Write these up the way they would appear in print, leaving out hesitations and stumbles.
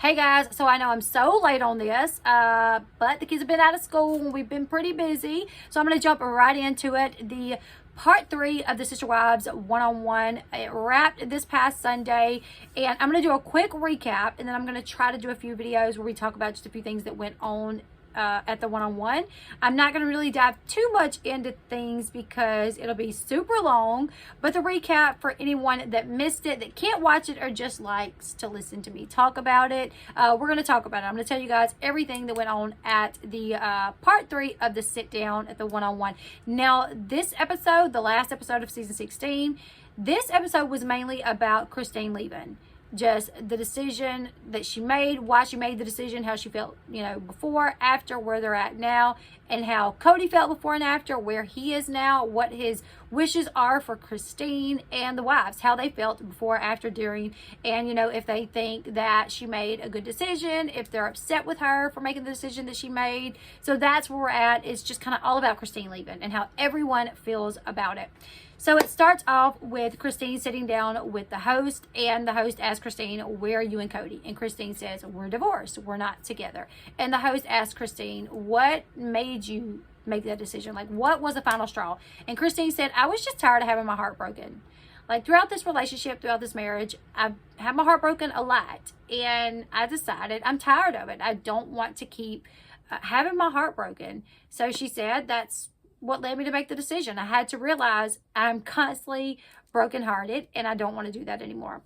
Hey guys, so I know I'm so late on this, but the kids have been out of school and we've been pretty busy. So I'm going to jump right into it. The part 3 of the Sister Wives one-on-one, it wrapped this past Sunday, and I'm going to do a quick recap, and then I'm going to try to do a few videos where we talk about just a few things that went on at the one-on-one. I'm not going to really dive too much into things because it'll be super long, but the recap for anyone that missed it, that can't watch it, or just likes to listen to me talk about it, we're going to talk about it. I'm going to tell you guys everything that went on at the part 3 of the sit down at the one-on-one. Now, this episode, the last episode of season 16, this episode was mainly about Christine leaving. Just the decision that she made, why she made the decision, how she felt, before, after, where they're at now, and how Kody felt before and after, where he is now, what his wishes are for Christine and the wives, how they felt before, after, during, and, if they think that she made a good decision, if they're upset with her for making the decision that she made. So that's where we're at. It's just kind of all about Christine leaving and how everyone feels about it. So it starts off with Christine sitting down with the host, and the host asks Christine, where are you and Kody? And Christine says, we're divorced. We're not together. And the host asks Christine, what made you make that decision? Like, what was the final straw? And Christine said, I was just tired of having my heart broken. Like, throughout this relationship, throughout this marriage, I've had my heart broken a lot. And I decided I'm tired of it. I don't want to keep having my heart broken. So she said, that's what led me to make the decision. I had to realize I'm constantly brokenhearted and I don't want to do that anymore.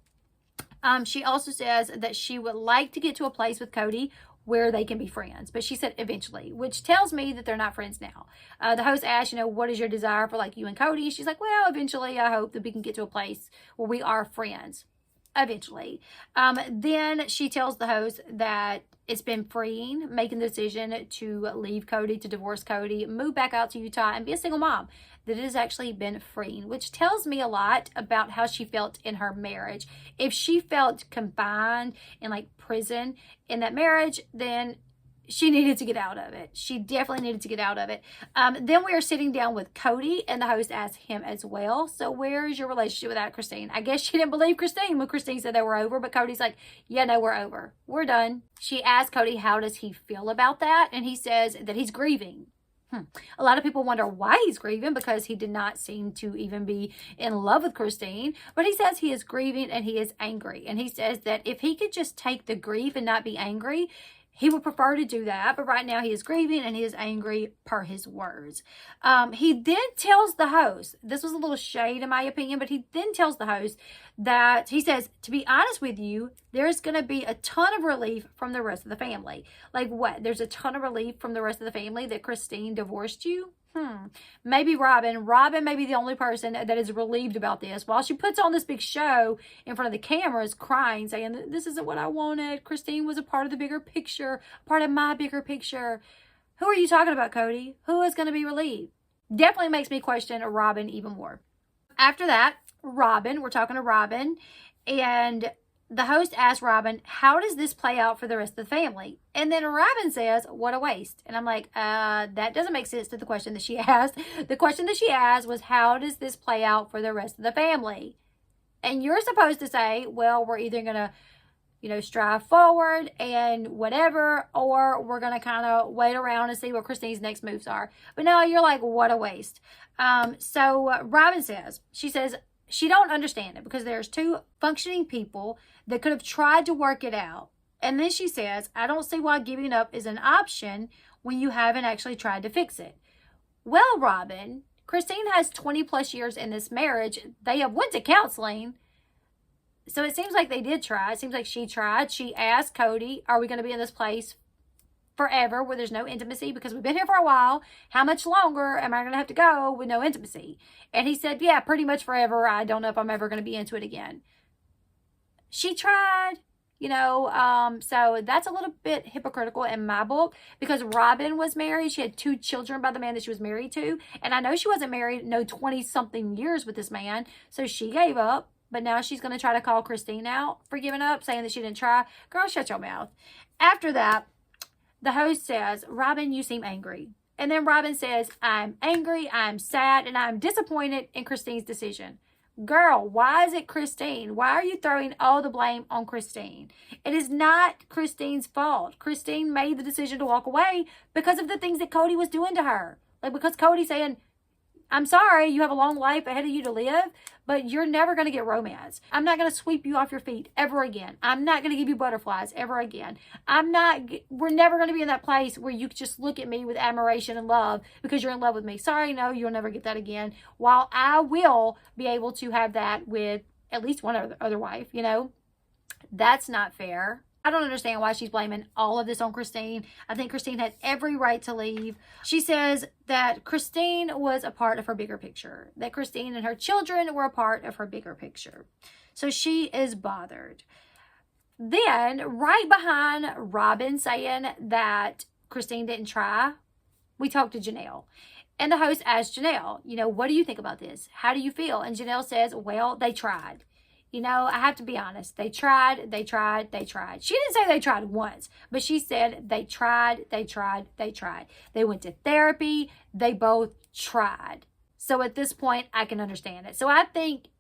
She also says that she would like to get to a place with Kody where they can be friends, but she said eventually, which tells me that they're not friends now. The host asked, what is your desire for like you and Kody? She's like, well, eventually I hope that we can get to a place where we are friends. Eventually. Then she tells the host that it's been freeing, making the decision to leave Kody, to divorce Kody, move back out to Utah and be a single mom. That it has actually been freeing, which tells me a lot about how she felt in her marriage. If she felt confined in like prison in that marriage, then she needed to get out of it. She definitely needed to get out of it. Then we are sitting down with Kody, and the host asked him as well, so where is your relationship with that Christine? I guess she didn't believe Christine when Christine said they were over, but Cody's like, yeah, no, we're over. We're done. She asked Kody, how does he feel about that? And he says that he's grieving. A lot of people wonder why he's grieving, because he did not seem to even be in love with Christine. But he says he is grieving and he is angry. And he says that if he could just take the grief and not be angry, he would prefer to do that, but right now he is grieving and he is angry per his words. He then tells the host, this was a little shade in my opinion, but he then tells the host that he says, to be honest with you, there's going to be a ton of relief from the rest of the family. Like what? There's a ton of relief from the rest of the family that Christine divorced you? Maybe Robyn. Robyn may be the only person that is relieved about this. While she puts on this big show in front of the cameras, crying, saying, this isn't what I wanted. Christine was a part of the bigger picture, part of my bigger picture. Who are you talking about, Kody? Who is going to be relieved? Definitely makes me question Robyn even more. After that, Robyn, we're talking to Robyn, and the host asks Robyn, how does this play out for the rest of the family? And then Robyn says, what a waste. And I'm like, that doesn't make sense to the question that she asked. The question that she asked was, how does this play out for the rest of the family? And you're supposed to say, well, we're either going to, strive forward and whatever, or we're going to kind of wait around and see what Christine's next moves are. But no, you're like, what a waste. So Robyn says, she don't understand it because there's two functioning people that could have tried to work it out. And then she says, I don't see why giving up is an option when you haven't actually tried to fix it. Well, Robyn, Christine has 20 plus years in this marriage. They have went to counseling. So it seems like they did try. It seems like she tried. She asked Kody, are we going to be in this place forever where there's no intimacy? Because we've been here for a while. How much longer am I going to have to go with no intimacy? And he said, yeah, pretty much forever. I don't know if I'm ever going to be into it again. She tried, so that's a little bit hypocritical in my book, because Robyn was married. She had 2 children by the man that she was married to. And I know she wasn't married 20 something years with this man. So she gave up. But now she's going to try to call Christine out for giving up, saying that she didn't try. Girl, shut your mouth. After that, the host says, Robyn, you seem angry. And then Robyn says, I'm angry, I'm sad, and I'm disappointed in Christine's decision. Girl, why is it Christine? Why are you throwing all the blame on Christine? It is not Christine's fault. Christine made the decision to walk away because of the things that Kody was doing to her. Like, because Kody saying, I'm sorry, you have a long life ahead of you to live, but you're never going to get romance. I'm not going to sweep you off your feet ever again. I'm not going to give you butterflies ever again. We're never going to be in that place where you just look at me with admiration and love because you're in love with me. Sorry, no, you'll never get that again. While I will be able to have that with at least one other wife, you know, that's not fair. I don't understand why she's blaming all of this on Christine. I think Christine had every right to leave. She says that Christine was a part of her bigger picture, that Christine and her children were a part of her bigger picture. So she is bothered. Then, right behind Robyn saying that Christine didn't try, we talked to Janelle. And the host asked Janelle, you know, what do you think about this? How do you feel? And Janelle says, well, they tried. You know, I have to be honest. They tried. She didn't say they tried once, but she said they tried. They went to therapy. They both tried. So at this point, I can understand it. So I think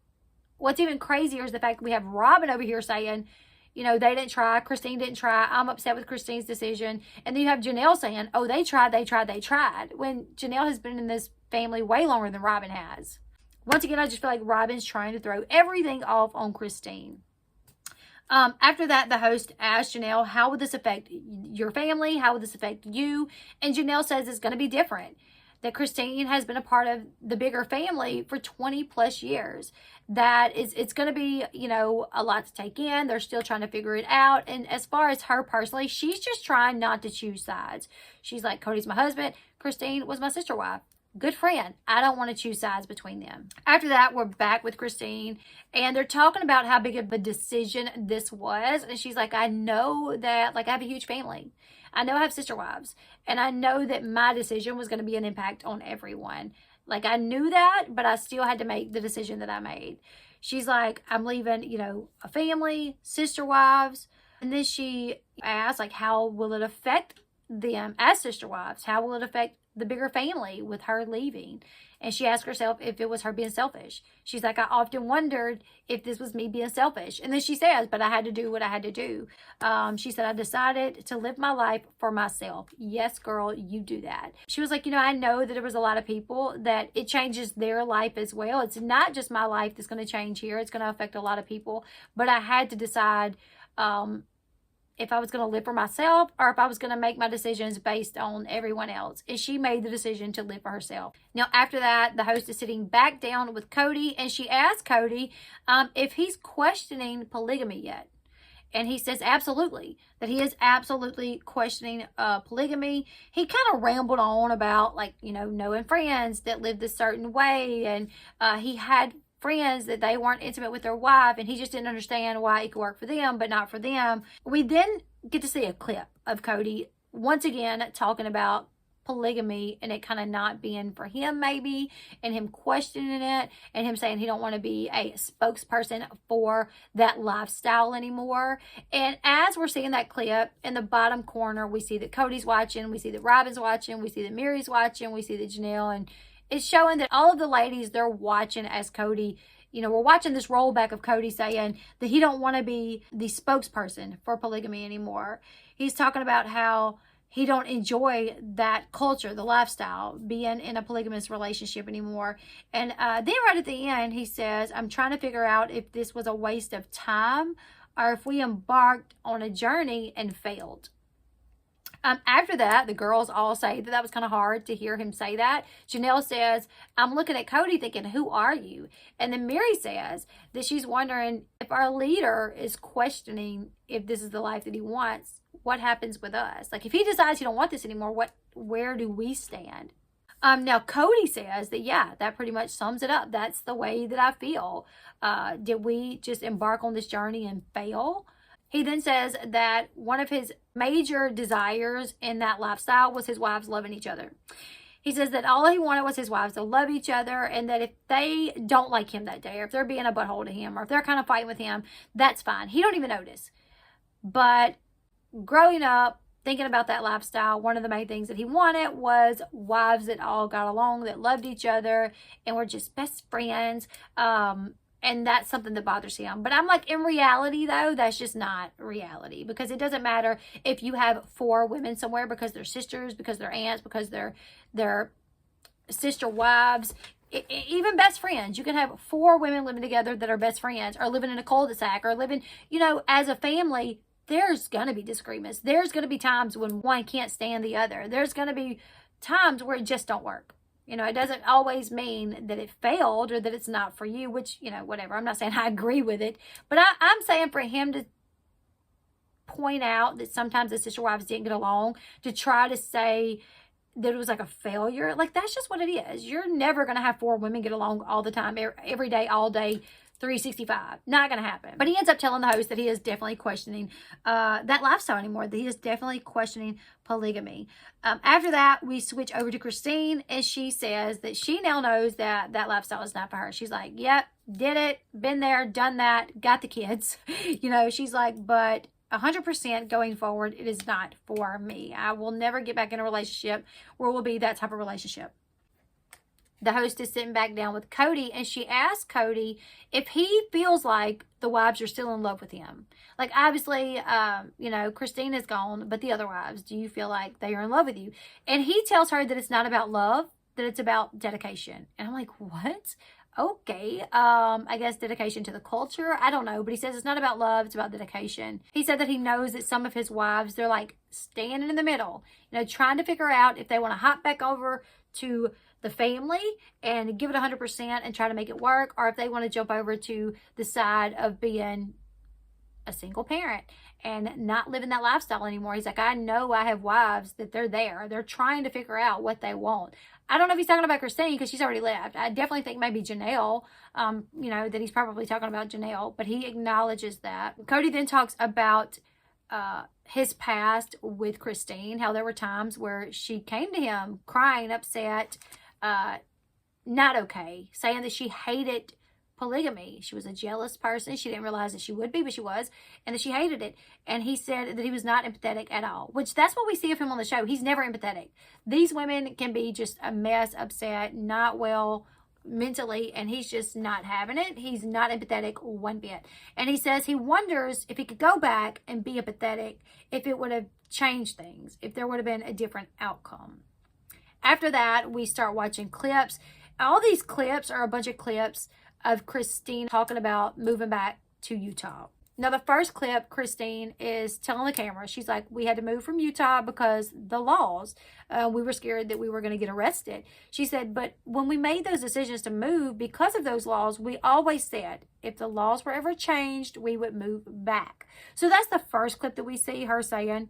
what's even crazier is the fact that we have Robyn over here saying, you know, they didn't try. Christine didn't try. I'm upset with Christine's decision. And then you have Janelle saying, oh, they tried. When Janelle has been in this family way longer than Robyn has. Once again, I just feel like Robyn's trying to throw everything off on Christine. After that, the host asked Janelle, how would this affect your family? How would this affect you? And Janelle says it's going to be different. That Christine has been a part of the bigger family for 20 plus years. That it's going to be, you know, a lot to take in. They're still trying to figure it out. And as far as her personally, she's just trying not to choose sides. She's like, Kody's my husband. Christine was my sister wife. Good friend. I don't want to choose sides between them. After that, we're back with Christine, and they're talking about how big of a decision this was. And she's like, I know that, like, I have a huge family. I know I have sister wives, and I know that my decision was going to be an impact on everyone. Like, I knew that, but I still had to make the decision that I made. She's like, I'm leaving, you know, a family, sister wives. And then she asked, like, how will it affect them as sister wives? How will it affect the bigger family with her leaving? And she asked herself if it was her being selfish. She's like, I often wondered if this was me being selfish. And then she says, but I had to do what I had to do. She said, I decided to live my life for myself. Yes, girl, you do that. She was like, you know, I know that there was a lot of people that it changes their life as well. It's not just my life that's going to change here. It's going to affect a lot of people. But I had to decide if I was going to live for myself or if I was going to make my decisions based on everyone else. And she made the decision to live for herself. Now, after that, the host is sitting back down with Kody, and she asked Kody if he's questioning polygamy yet. And he says absolutely, that he is absolutely questioning polygamy. He kind of rambled on about, like, you know, knowing friends that lived a certain way, and he had friends that they weren't intimate with their wife, and he just didn't understand why it could work for them but not for them. We then get to see a clip of Kody once again talking about polygamy and it kind of not being for him maybe, and him questioning it, and him saying he don't want to be a spokesperson for that lifestyle anymore. And as we're seeing that clip, in the bottom corner we see that Kody's watching, we see that Robyn's watching, we see that Mary's watching, we see that Janelle, and it's showing that all of the ladies, they're watching as Kody, you know, we're watching this rollback of Kody saying that he don't want to be the spokesperson for polygamy anymore. He's talking about how he don't enjoy that culture, the lifestyle, being in a polygamous relationship anymore. And then right at the end, he says, I'm trying to figure out if this was a waste of time or if we embarked on a journey and failed. After that, the girls all say that was kind of hard to hear him say that. Janelle says, I'm looking at Kody thinking, who are you? And then Mary says that she's wondering if our leader is questioning if this is the life that he wants, what happens with us? Like, if he decides he don't want this anymore, where do we stand? Now, Kody says that, yeah, that pretty much sums it up. That's the way that I feel. Did we just embark on this journey and fail? He then says that one of his major desires in that lifestyle was his wives loving each other. He says that all he wanted was his wives to love each other, and that if they don't like him that day, or if they're being a butthole to him, or if they're kind of fighting with him, that's fine. He don't even notice. But growing up, thinking about that lifestyle, one of the main things that he wanted was wives that all got along, that loved each other, and were just best friends. And that's something that bothers him. But I'm like, in reality, though, that's just not reality. Because it doesn't matter if you have 4 women somewhere because they're sisters, because they're aunts, because they're sister wives, even best friends. You can have 4 women living together that are best friends, or living in a cul-de-sac, or living, as a family. There's going to be disagreements. There's going to be times when one can't stand the other. There's going to be times where it just don't work. It doesn't always mean that it failed or that it's not for you, which, whatever. I'm not saying I agree with it, but I'm saying for him to point out that sometimes the sister wives didn't get along, to try to say that it was like a failure. Like, that's just what it is. You're never going to have 4 women get along all the time, every day, all day, 365. Not going to happen. But he ends up telling the host that he is definitely questioning that lifestyle anymore, that he is definitely questioning polygamy. After that, we switch over to Christine, and she says that she now knows that that lifestyle is not for her. She's like, yep, did it, been there, done that, got the kids. She's like, but 100% going forward, it is not for me. I will never get back in a relationship where we'll be that type of relationship. The host is sitting back down with Kody, and she asks Kody if he feels like the wives are still in love with him. Like, obviously, Christine is gone, but the other wives, do you feel like they are in love with you? And he tells her that it's not about love, that it's about dedication. And I'm like, what? Okay, I guess dedication to the culture. I don't know, but he says it's not about love, it's about dedication. He said that he knows that some of his wives, they're like standing in the middle, trying to figure out if they want to hop back over to the family and give it 100% and try to make it work, or if they want to jump over to the side of being a single parent and not living that lifestyle anymore. He's like, I know I have wives that they're trying to figure out what they want. I don't know if he's talking about Christine because she's already left. I definitely think maybe Janelle, that he's probably talking about Janelle, but he acknowledges that. Kody then talks about his past with Christine, how there were times where she came to him crying, upset, not okay, saying that she hated polygamy. She was a jealous person. She didn't realize that she would be, but she was, and that she hated it. And he said that he was not empathetic at all, which that's what we see of him on the show. He's never empathetic. These women can be just a mess, upset, not well mentally, and he's just not having it. He's not empathetic one bit. And he says he wonders if he could go back and be empathetic, if it would have changed things, if there would have been a different outcome. After that, we start watching clips. All these clips are a bunch of clips of Christine talking about moving back to Utah. Now, the first clip, Christine is telling the camera, she's like, we had to move from Utah because the laws, we were scared that we were going to get arrested. She said, but when we made those decisions to move because of those laws, we always said if the laws were ever changed, we would move back. So that's the first clip that we see her saying,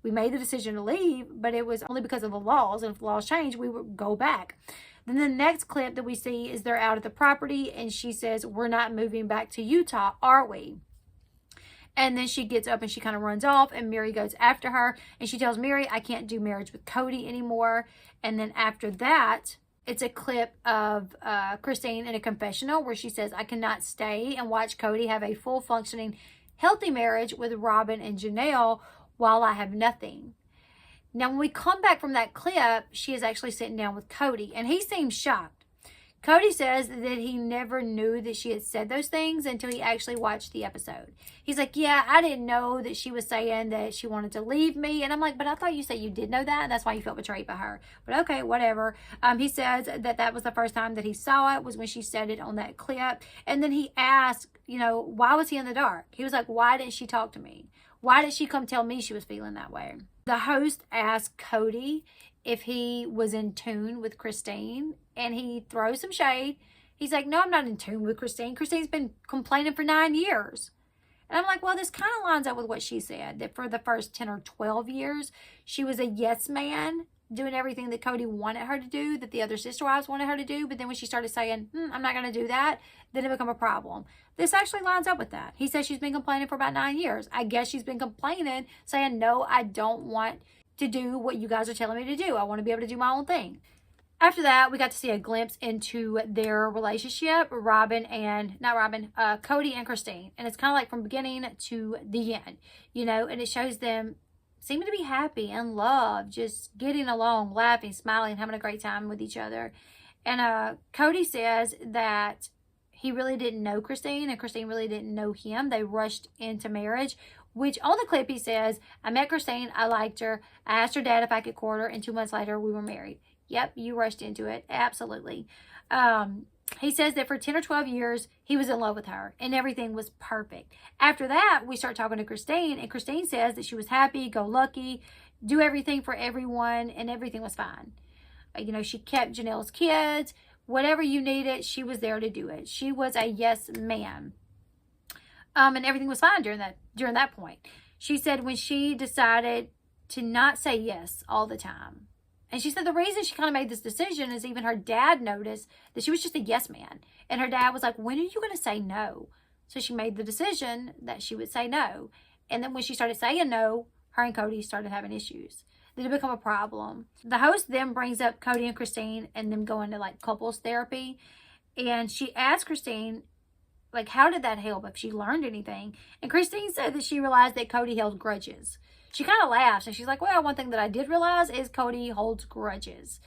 we made the decision to leave, but it was only because of the laws. And if the laws changed, we would go back. Then the next clip that we see is they're out at the property, and she says, we're not moving back to Utah, are we? And then she gets up and she kind of runs off, and Mary goes after her, and she tells Mary, I can't do marriage with Kody anymore. And then after that, it's a clip of Christine in a confessional where she says, I cannot stay and watch Kody have a full functioning, healthy marriage with Robyn and Janelle while I have nothing. Now, when we come back from that clip, she is actually sitting down with Kody, and he seems shocked. Kody says that he never knew that she had said those things until he actually watched the episode. He's like, yeah, I didn't know that she was saying that she wanted to leave me. And I'm like, but I thought you said you did know that, and that's why you felt betrayed by her. But okay, whatever. He says that that was the first time that he saw it, was when she said it on that clip. And then he asked, why was he in the dark? He was like, why didn't she talk to me? Why did she come tell me she was feeling that way? The host asked Kody if he was in tune with Christine, and he throws some shade. He's like, no, I'm not in tune with Christine. Christine's been complaining for 9 years. And I'm like, well, this kind of lines up with what she said, that for the first 10 or 12 years, she was a yes man, doing everything that Kody wanted her to do, that the other sister wives wanted her to do. But then when she started saying, I'm not going to do that, then it became a problem. This actually lines up with that. He says she's been complaining for about 9 years. I guess she's been complaining, saying, no, I don't want to do what you guys are telling me to do. I want to be able to do my own thing. After that, we got to see a glimpse into their relationship, Kody and Christine. And it's kind of like from beginning to the end, and it shows them seeming to be happy and love, just getting along, laughing, smiling, having a great time with each other. And Kody says that he really didn't know Christine, and Christine really didn't know him. They rushed into marriage, which on the clip he says, I met Christine, I liked her, I asked her dad if I could court her, and 2 months later we were married. Yep, you rushed into it. Absolutely. He says that for 10 or 12 years, he was in love with her and everything was perfect. After that, we start talking to Christine, and Christine says that she was happy, go lucky, do everything for everyone, and everything was fine. You know, she kept Janelle's kids. Whatever you needed, she was there to do it. She was a yes ma'am. And everything was fine during that point. She said when she decided to not say yes all the time. And she said the reason she kind of made this decision is even her dad noticed that she was just a yes man. And her dad was like, when are you going to say no? So she made the decision that she would say no. And then when she started saying no, her and Kody started having issues. Then it became a problem. The host then brings up Kody and Christine and them going to like couples therapy. And she asked Christine, like, how did that help, if she learned anything? And Christine said that she realized that Kody held grudges. She kind of laughs and she's like, well, one thing that I did realize is Kody holds grudges.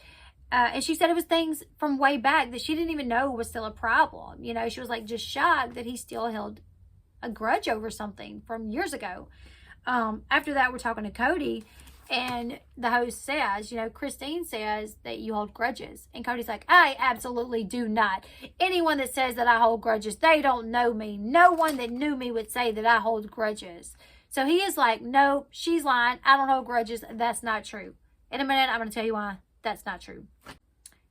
And she said it was things from way back that she didn't even know was still a problem. You know, she was like just shocked that he still held a grudge over something from years ago. After that, we're talking to Kody, and the host says, you know, Christine says that you hold grudges. And Cody's like, I absolutely do not. Anyone that says that I hold grudges, they don't know me. No one that knew me would say that I hold grudges. So he is like, no, she's lying. I don't hold grudges. That's not true. In a minute, I'm going to tell you why that's not true.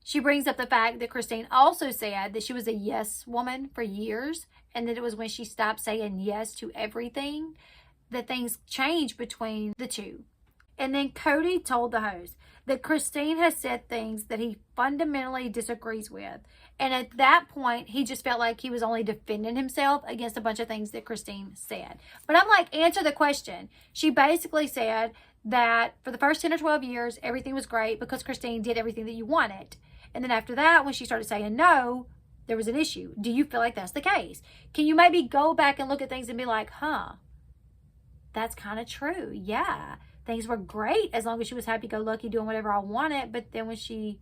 She brings up the fact that Christine also said that she was a yes woman for years, and that it was when she stopped saying yes to everything that things changed between the two. And then Kody told the host that Christine has said things that he fundamentally disagrees with. And at that point, he just felt like he was only defending himself against a bunch of things that Christine said. But I'm like, answer the question. She basically said that for the first 10 or 12 years, everything was great because Christine did everything that you wanted. And then after that, when she started saying no, there was an issue. Do you feel like that's the case? Can you maybe go back and look at things and be like, that's kind of true. Yeah, things were great as long as she was happy-go-lucky doing whatever I wanted. But then when she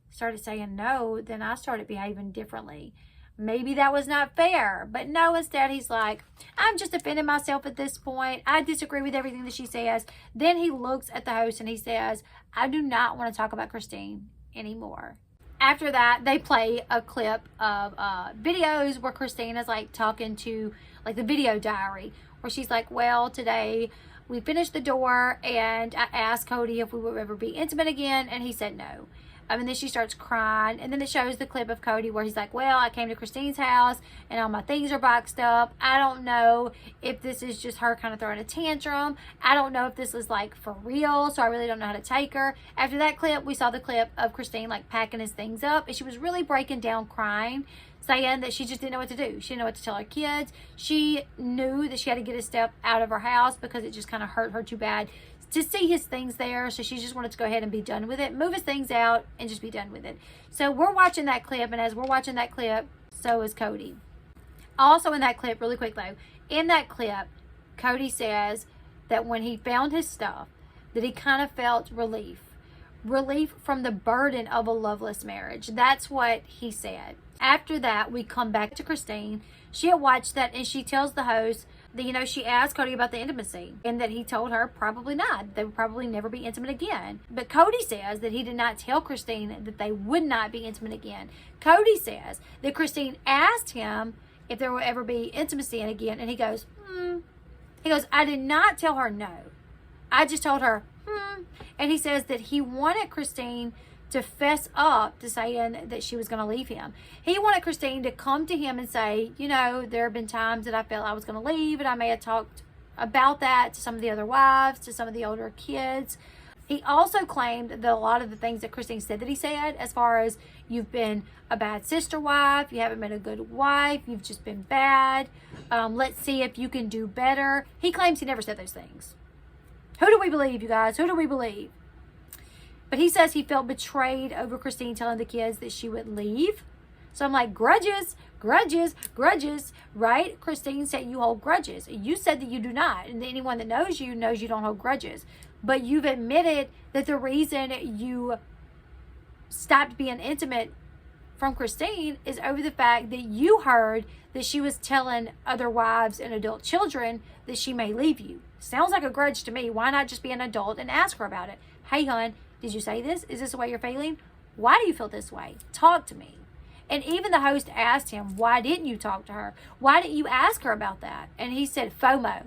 started saying no, then I started behaving differently. Maybe that was not fair. But no, instead he's like, I'm just defending myself at this point. I disagree with everything that she says. Then he looks at the host and he says, I do not want to talk about Christine anymore. After that, they play a clip of videos where Christine is like talking to like the video diary, where she's like, well, today we finished the door and I asked Kody if we would ever be intimate again, and he said no. And then she starts crying, and then it shows the clip of Kody where he's like, well, I came to Christine's house and all my things are boxed up. I don't know if this is just her kind of throwing a tantrum. I don't know if this is like for real, so I really don't know how to take her. After that clip, we saw the clip of Christine like packing his things up, and she was really breaking down crying, saying that she just didn't know what to do. She didn't know what to tell her kids. She knew that she had to get a step out of her house because it just kind of hurt her too bad to see his things there. So she just wanted to go ahead and be done with it, move his things out, and just be done with it. So we're watching that clip, and as we're watching that clip, so is Kody. Also in that clip, really quick though, in that clip, Kody says that when he found his stuff, that he kind of felt relief from the burden of a loveless marriage. That's what he said. After that, we come back to Christine. She had watched that, and she tells the host that, you know, she asked Kody about the intimacy, and that he told her probably not. They would probably never be intimate again. But Kody says that he did not tell Christine that they would not be intimate again. Kody says that Christine asked him if there would ever be intimacy again, and he goes, I did not tell her no. I just told her, And he says that he wanted Christine to fess up to saying that she was going to leave him. He wanted Christine to come to him and say, you know, there have been times that I felt I was going to leave, and I may have talked about that to some of the other wives, to some of the older kids. He also claimed that a lot of the things that Christine said that he said, as far as you've been a bad sister wife, you haven't been a good wife, you've just been bad, let's see if you can do better. He claims he never said those things. Who do we believe, you guys? Who do we believe? But he says he felt betrayed over Christine telling the kids that she would leave. So I'm like, grudges, right? Christine said you hold grudges. You said that you do not. And anyone that knows you don't hold grudges. But you've admitted that the reason you stopped being intimate from Christine is over the fact that you heard that she was telling other wives and adult children that she may leave you. Sounds like a grudge to me. Why not just be an adult and ask her about it? Hey, hon, did you say this? Is this the way you're feeling? Why do you feel this way? Talk to me. And even the host asked him, why didn't you talk to her? Why didn't you ask her about that? And he said, FOMO.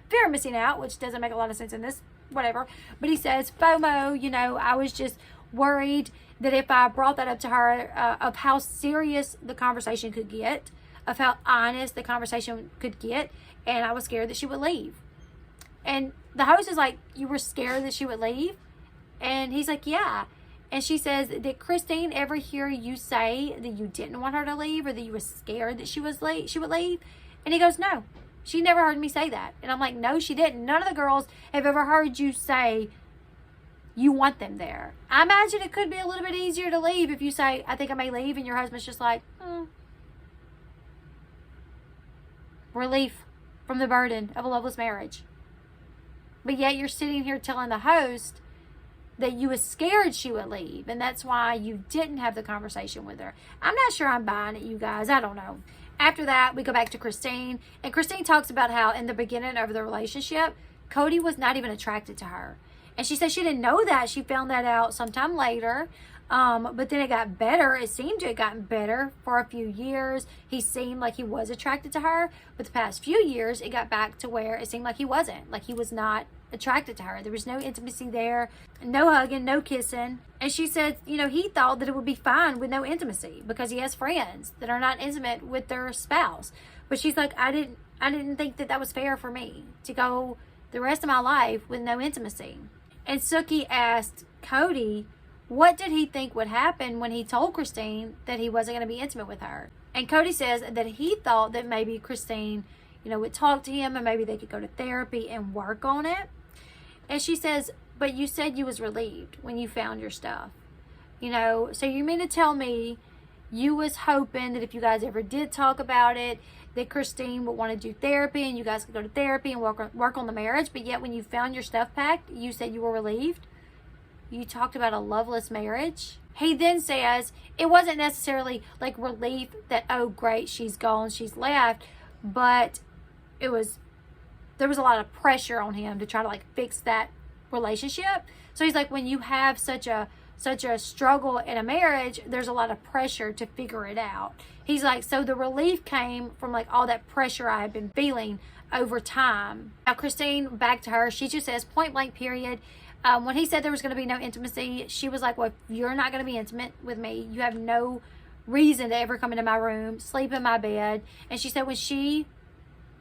Fear of missing out, which doesn't make a lot of sense in this, whatever. But he says, FOMO, you know, I was just worried that if I brought that up to her, of how serious the conversation could get, of how honest the conversation could get, and I was scared that she would leave. And the host is like, you were scared that she would leave? And he's like, yeah. And she says, did Christine ever hear you say that you didn't want her to leave, or that you were scared that she would leave? And he goes, no, she never heard me say that. And I'm like, no, she didn't. None of the girls have ever heard you say you want them there. I imagine it could be a little bit easier to leave if you say, I think I may leave, and your husband's just like, relief from the burden of a loveless marriage. But yet you're sitting here telling the host that you was scared she would leave, and that's why you didn't have the conversation with her. I'm not sure I'm buying it, you guys. I don't know. After that, we go back to Christine, and Christine talks about how in the beginning of the relationship, Kody was not even attracted to her. And she said she didn't know that. She found that out sometime later. But then it got better. It seemed to have gotten better for a few years. He seemed like he was attracted to her. But the past few years, it got back to where it seemed like he wasn't. Like he was not attracted to her. There was no intimacy there. No hugging, no kissing. And she said, you know, he thought that it would be fine with no intimacy because he has friends that are not intimate with their spouse. But she's like, I didn't think that was fair for me to go the rest of my life with no intimacy. And Sookie asked Kody, what did he think would happen when he told Christine that he wasn't going to be intimate with her? And Kody says that he thought that maybe Christine, you know, would talk to him and maybe they could go to therapy and work on it. And she says, but you said you was relieved when you found your stuff. You know, so you mean to tell me you was hoping that if you guys ever did talk about it, that Christine would want to do therapy and you guys could go to therapy and work on the marriage, but yet when you found your stuff packed, you said you were relieved? You talked about a loveless marriage? He then says it wasn't necessarily like relief that, oh great, she's gone, she's left, but there was a lot of pressure on him to try to like fix that relationship. So he's like, when you have such a struggle in a marriage, there's a lot of pressure to figure it out. He's like, so the relief came from like all that pressure I had been feeling over time. Now Christine, back to her, she just says point blank period. When he said there was going to be no intimacy, she was like, well, if you're not going to be intimate with me, you have no reason to ever come into my room, sleep in my bed. And she said when she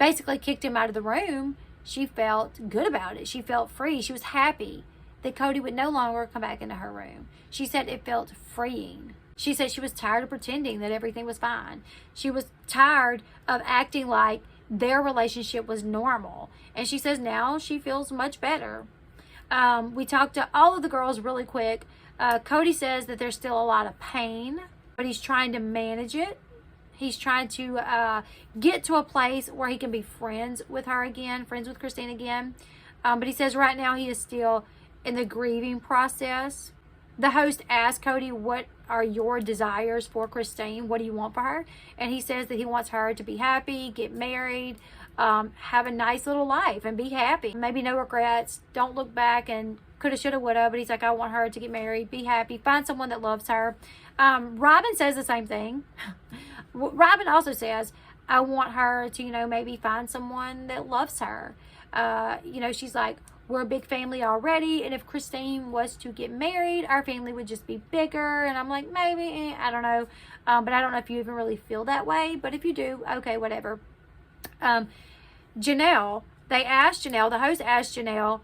basically kicked him out of the room, she felt good about it. She felt free. She was happy that Kody would no longer come back into her room. She said it felt freeing. She said she was tired of pretending that everything was fine. She was tired of acting like their relationship was normal. And she says now she feels much better. We talked to all of the girls really quick. Kody says that there's still a lot of pain, but he's trying to manage it. He's trying to get to a place where he can be friends with her again, friends with Christine again. But he says right now he is still in the grieving process. The host asked Kody, what are your desires for Christine? What do you want for her? And he says that he wants her to be happy, get married, have a nice little life and be happy. Maybe no regrets. Don't look back and coulda, shoulda, woulda. But he's like, I want her to get married, be happy, find someone that loves her. Robyn says the same thing. Robyn also says, I want her to, you know, maybe find someone that loves her. You know, she's like, we're a big family already, and if Christine was to get married, our family would just be bigger. And I'm like, maybe, I don't know. But I don't know if you even really feel that way. But if you do, okay, whatever. Janelle, the host asked Janelle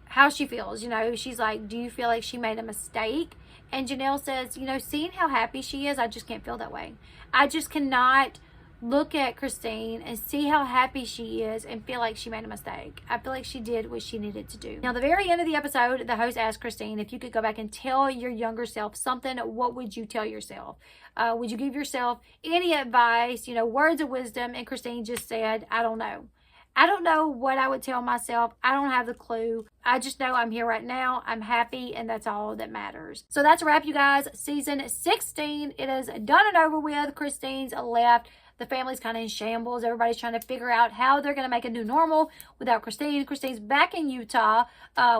how she feels. You know, she's like, do you feel like she made a mistake? And Janelle says, you know, seeing how happy she is, I just can't feel that way. I just cannot look at Christine and see how happy she is and feel like she made a mistake. I feel like she did what she needed to do. Now, the very end of the episode, the host asked Christine, if you could go back and tell your younger self something, what would you tell yourself? Would you give yourself any advice, you know, words of wisdom? And Christine just said, I don't know. I don't know what I would tell myself. I don't have the clue. I just know I'm here right now. I'm happy, and that's all that matters. So that's a wrap, you guys. Season 16, it is done and over with. Christine's left. The family's kind of in shambles. Everybody's trying to figure out how they're going to make a new normal without Christine. Christine's back in Utah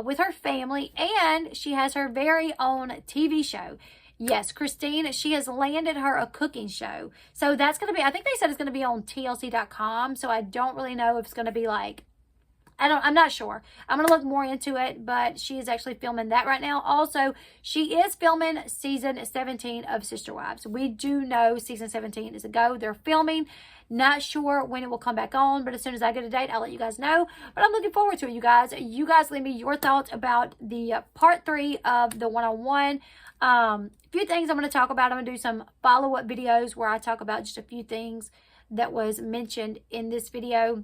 with her family, and she has her very own TV show. Yes, Christine, she has landed her a cooking show. So that's going to be, I think they said it's going to be on TLC.com. So I don't really know if it's going to be like, I'm not sure. I'm going to look more into it, but she is actually filming that right now. Also, she is filming season 17 of Sister Wives. We do know season 17 is a go. They're filming. Not sure when it will come back on, but as soon as I get a date, I'll let you guys know. But I'm looking forward to it, you guys. You guys leave me your thoughts about the part 3 of the one-on-one. Few things I'm going to talk about. I'm going to do some follow-up videos where I talk about just a few things that was mentioned in this video.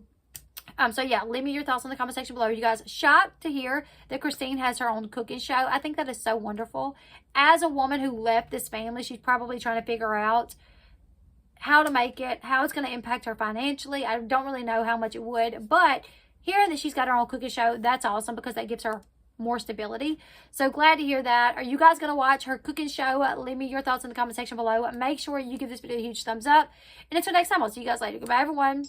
So yeah, leave me your thoughts in the comment section below. You guys shocked to hear that Christine has her own cooking show? I think that is so wonderful. As a woman who left this family, she's probably trying to figure out how to make it, how it's going to impact her financially. I don't really know how much it would, but hearing that she's got her own cooking show, that's awesome because that gives her more stability. So glad to hear that. Are you guys going to watch her cooking show? Leave me your thoughts in the comment section below. Make sure you give this video a huge thumbs up. And until next time, I'll see you guys later. Goodbye, everyone.